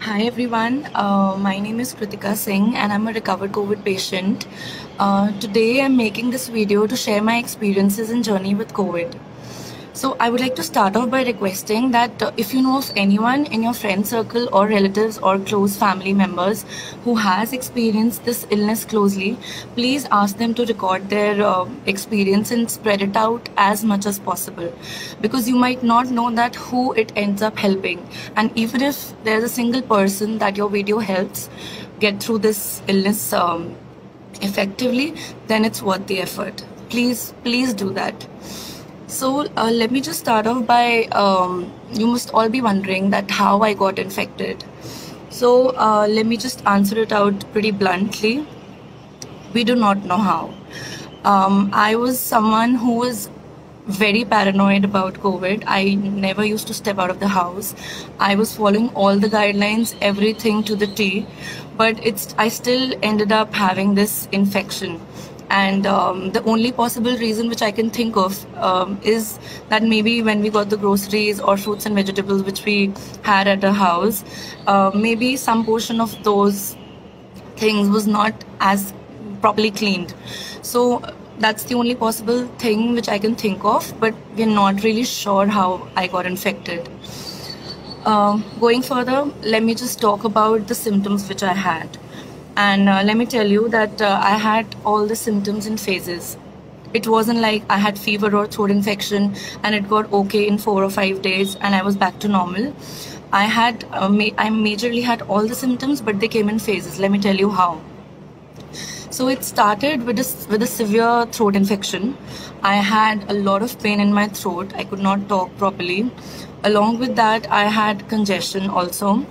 Hi everyone, my name is Kritika Singh and I'm a recovered COVID patient. Today I'm making this video to share my experiences and journey with COVID. So I would like to start off by requesting that if you know of anyone in your friend circle or relatives or close family members who has experienced this illness closely, please ask them to record their experience and spread it out as much as possible, because you might not know that who it ends up helping. And even if there's a single person that your video helps get through this illness effectively, then it's worth the effort. Please do that. So let me just start off by, you must all be wondering that how I got infected. So let me just answer it out pretty bluntly. We do not know how. I was someone who was very paranoid about COVID. I never used to step out of the house. I was following all the guidelines, everything to the T, but I still ended up having this infection. And the only possible reason which I can think of is that maybe when we got the groceries or fruits and vegetables which we had at our house, maybe some portion of those things was not as properly cleaned. So that's the only possible thing which I can think of, but we're not really sure how I got infected. Going further, let me just talk about the symptoms which I had. And let me tell you that I had all the symptoms in phases. It wasn't like I had fever or throat infection and it got okay in 4 or 5 days and I was back to normal. I majorly had all the symptoms, but they came in phases. Let me tell you how. So it started with a severe throat infection. I had a lot of pain in my throat. I could not talk properly. Along with that, I had congestion also.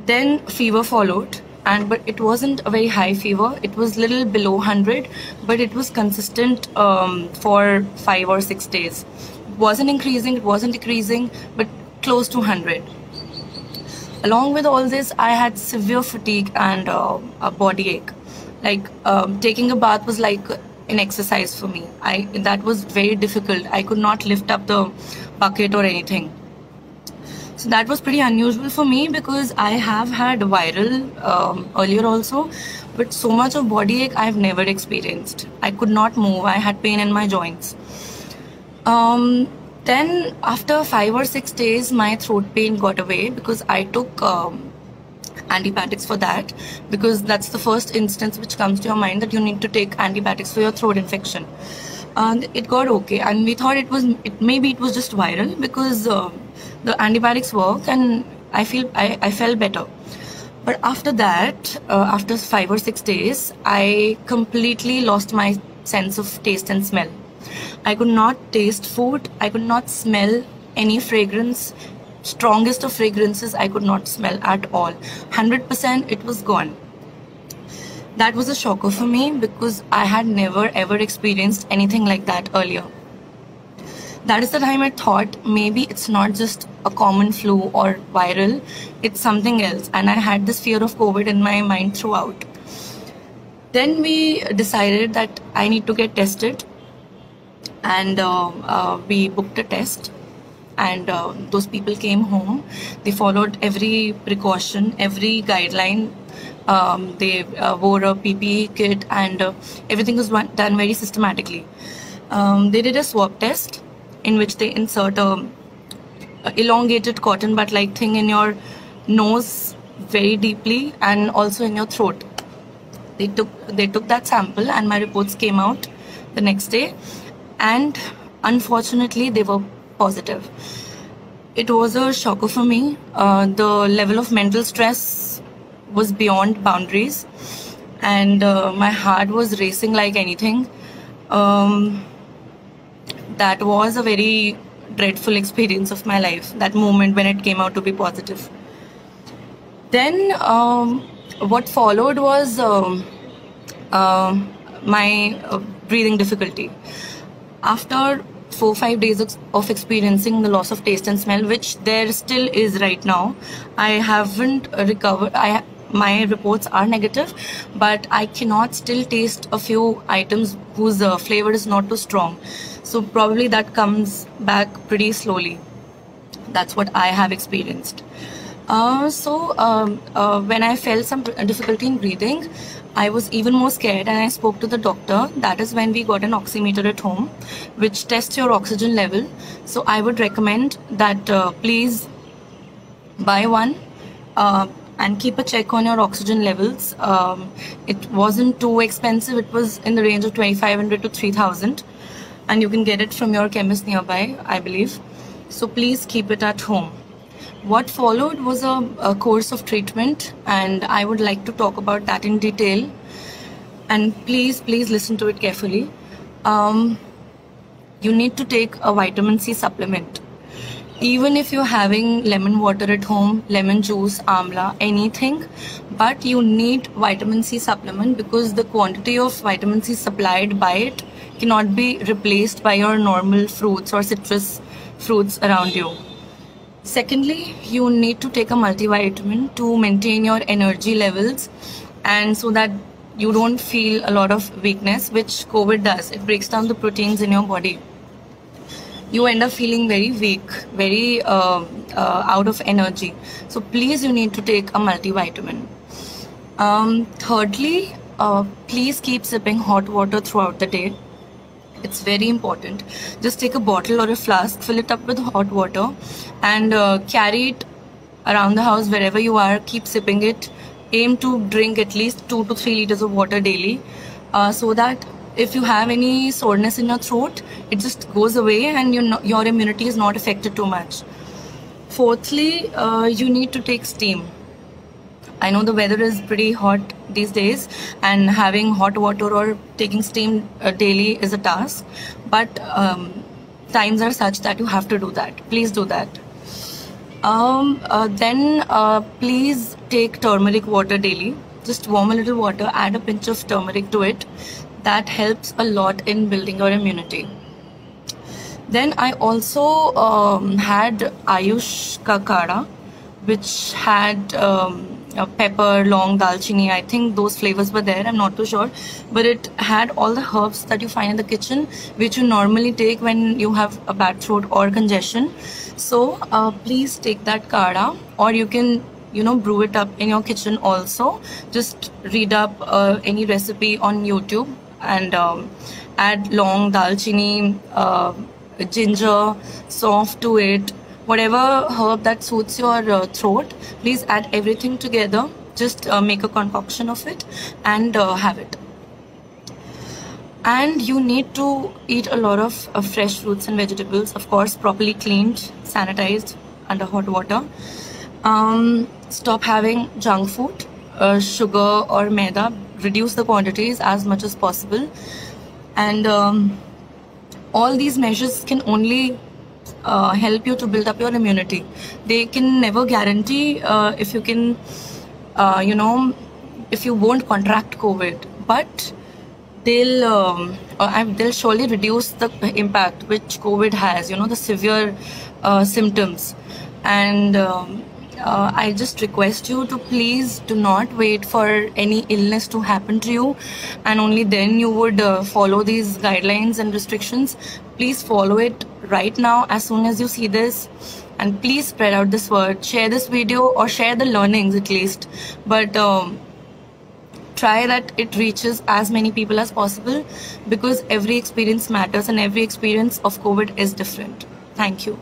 Then fever followed. But it wasn't a very high fever. It was little below 100, but it was consistent for 5 or 6 days. It wasn't increasing, it wasn't decreasing, but close to 100. Along with all this, I had severe fatigue and a body ache. Like taking a bath was like an exercise for me. That was very difficult. I could not lift up the bucket or anything. So that was pretty unusual for me because I have had viral earlier also, but so much of body ache I've never experienced. I could not move. I had pain in my joints. Then after 5 or 6 days, my throat pain got away because I took antibiotics for that, because that's the first instance which comes to your mind that you need to take antibiotics for your throat infection. It got okay, and we thought maybe it was just viral because the antibiotics work, and I felt better. But after that, after 5 or 6 days, I completely lost my sense of taste and smell. I could not taste food. I could not smell any fragrance. Strongest of fragrances I could not smell at all. 100% it was gone. That was a shocker for me because I had never ever experienced anything like that earlier. That is the time I thought maybe it's not just a common flu or viral, it's something else. And I had this fear of COVID in my mind throughout. Then we decided that I need to get tested, and we booked a test. And those people came home. They followed every precaution, every guideline. They wore a PPE kit, and everything was done very systematically. They did a swab test in which they insert a elongated cotton bud like thing in your nose very deeply and also in your throat. They took that sample, and my reports came out the next day, and unfortunately they were positive. It was a shocker for me. The level of mental stress was beyond boundaries, and my heart was racing like anything. That was a very dreadful experience of my life, that moment when it came out to be positive. Then what followed was my breathing difficulty. After 4 or 5 days of experiencing the loss of taste and smell, which there still is right now, I haven't recovered. My reports are negative, but I cannot still taste a few items whose flavor is not too strong. So probably that comes back pretty slowly. That's what I have experienced. When I felt some difficulty in breathing, I was even more scared and I spoke to the doctor. That is when we got an oximeter at home, which tests your oxygen level. So I would recommend that please buy one and keep a check on your oxygen levels. It wasn't too expensive. It was in the range of 2,500 to 3,000, and you can get it from your chemist nearby, I believe. So please keep it at home. What followed was a course of treatment, and I would like to talk about that in detail. And please listen to it carefully. You need to take a vitamin C supplement. Even if you're having lemon water at home, lemon juice, amla, anything, but you need vitamin C supplement because the quantity of vitamin C supplied by it cannot be replaced by your normal fruits or citrus fruits around you. Secondly, you need to take a multivitamin to maintain your energy levels and so that you don't feel a lot of weakness, which COVID does. It breaks down the proteins in your body. You end up feeling very weak, very out of energy. So please, you need to take a multivitamin. Thirdly, please keep sipping hot water throughout the day. It's very important. Just take a bottle or a flask, fill it up with hot water and carry it around the house wherever you are. Keep sipping it. Aim to drink at least 2 to 3 liters of water daily so that if you have any soreness in your throat, it just goes away and your immunity is not affected too much. Fourthly, you need to take steam. I know the weather is pretty hot these days and having hot water or taking steam daily is a task, but times are such that you have to do that. Please do that. Please take turmeric water daily. Just warm a little water, add a pinch of turmeric to it. That helps a lot in building your immunity. Then I also had Ayush ka Kada, which had pepper, long, dalchini. I think those flavors were there. I'm not too sure. But it had all the herbs that you find in the kitchen, which you normally take when you have a bad throat or congestion. So please take that Kada, or you can brew it up in your kitchen also. Just read up any recipe on YouTube and add long, dalchini, ginger, soft to it. Whatever herb that suits your throat, please add everything together. Just make a concoction of it and have it. And you need to eat a lot of fresh fruits and vegetables, of course, properly cleaned, sanitized under hot water. Stop having junk food, sugar or maida. Reduce the quantities as much as possible. And all these measures can only help you to build up your immunity. They can never guarantee if you can, if you won't contract COVID, but they'll surely reduce the impact which COVID has, the severe symptoms. And I just request you to please do not wait for any illness to happen to you and only then you would follow these guidelines and restrictions. Please follow it right now as soon as you see this, and please spread out this word. Share this video or share the learnings at least, but try that it reaches as many people as possible because every experience matters and every experience of COVID is different. Thank you.